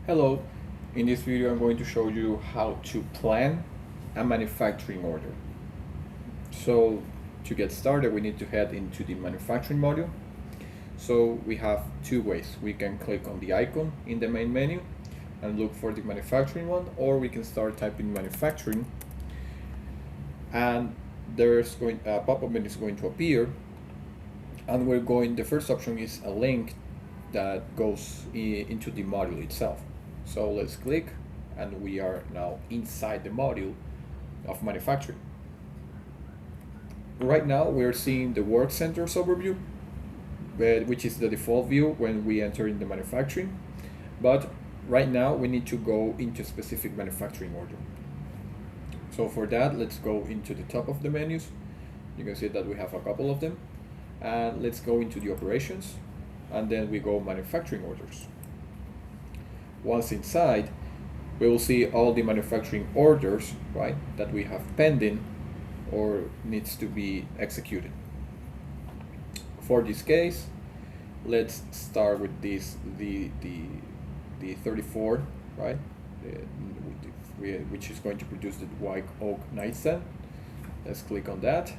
Hello, in this video I'm going to show you how to plan a manufacturing order. So to get started we need to head into the manufacturing module. So we have two ways. We can click on the icon in the main menu and look for the manufacturing one, or we can start typing manufacturing and there's going a pop-up menu is going to appear, and the first option is a link that goes into the module itself. So let's click and we are now inside the module of manufacturing. Right now we're seeing the work centers overview, which is the default view when we enter in the manufacturing. But right now we need to go into a specific manufacturing order. So for that, let's go into the top of the menus. You can see that we have a couple of them. And let's go into the operations, and then we go manufacturing orders. Once inside, we will see all the manufacturing orders, right, that we have pending or needs to be executed. For this case, let's start with this the 34, right, which is going to produce the white oak nightstand. Let's click on that,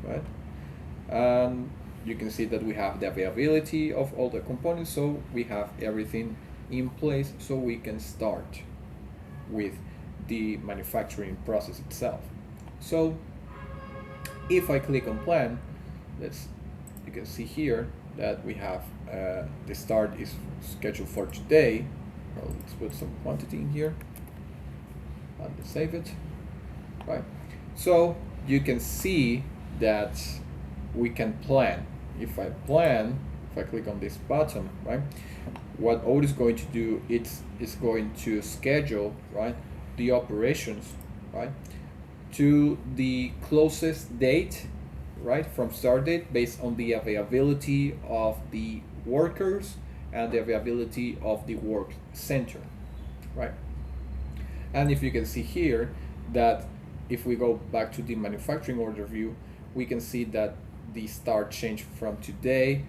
right, and you can see that we have the availability of all the components, so we have everything in place so we can start with the manufacturing process itself. So if I click on plan, you can see here that we have the start is scheduled for today. Well, let's put some quantity in here and save it, right? So you can see that we can plan. If I click on this button, right, what Odoo is going to do, it's going to schedule, right, the operations, right, to the closest date, right, from start date based on the availability of the workers and the availability of the work center, right? And if you can see here that if we go back to the manufacturing order view, we can see that the start changed from today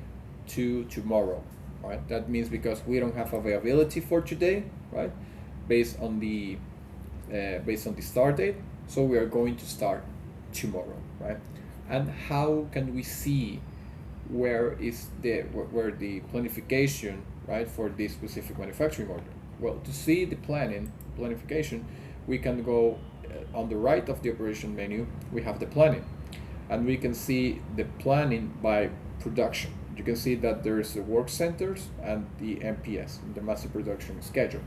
to tomorrow, right? That means because we don't have availability for today, right, based on the start date, so we are going to start tomorrow, right? And how can we see where the planification, right, for this specific manufacturing order? Well, to see the planification, we can go on the right of the operation menu. We have the planning, and we can see the planning by production. You can see that there's the work centers and the MPS, the master production schedule.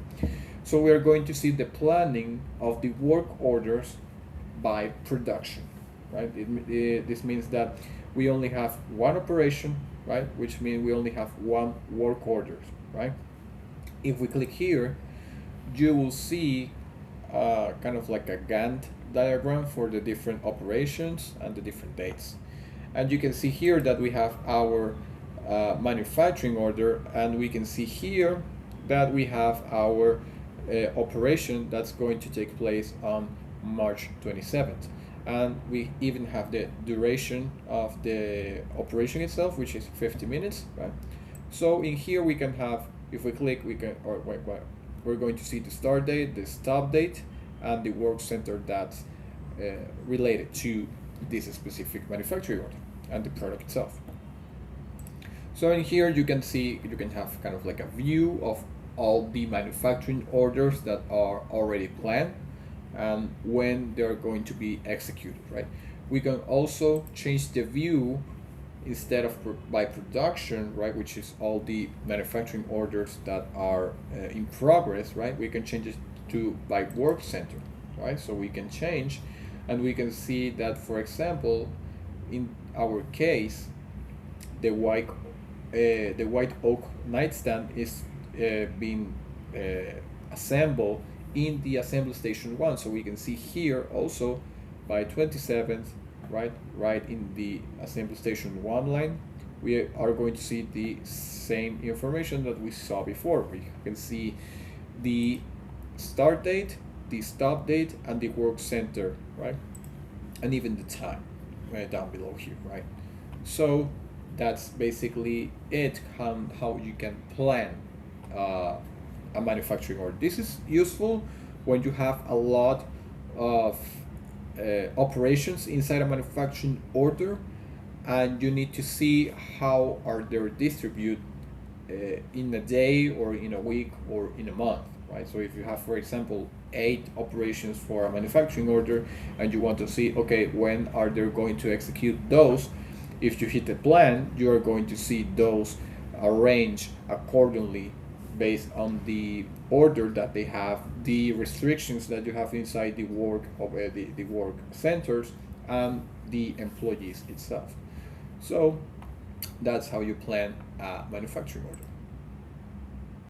So we are going to see the planning of the work orders by production, right? This means that we only have one operation, right, which means we only have one work orders, right? If we click here, you will see kind of like a Gantt diagram for the different operations and the different dates. And you can see here that we have our manufacturing order, and we can see here that we have our operation that's going to take place on March 27th. And we even have the duration of the operation itself, which is 50 minutes, right? So in here we can have, if we click, we're going to see the start date, the stop date, and the work center that's related to this specific manufacturing order and the product itself. So in here you can have kind of like a view of all the manufacturing orders that are already planned and when they're going to be executed, right? We can also change the view instead of by production, right, which is all the manufacturing orders that are in progress, right? We can change it to by work center, right? So we can change, and we can see that, for example, in our case, the white oak nightstand is being assembled in the assembly station 1. So we can see here also by 27th, right in the assembly station 1 line, we are going to see the same information that we saw before. We can see the start date, the stop date, and the work center, right, and even the time right down below here, right? So that's basically it, how you can plan a a manufacturing order. This is useful when you have a lot of operations inside a manufacturing order, and you need to see how are they distributed in a day or in a week or in a month, right? So if you have, for example, 8 operations for a manufacturing order, and you want to see, okay, when are they going to execute those? If you hit the plan, you are going to see those arranged accordingly based on the order that they have, the restrictions that you have inside the work of the work centers, and the employees itself. So that's how you plan a manufacturing order.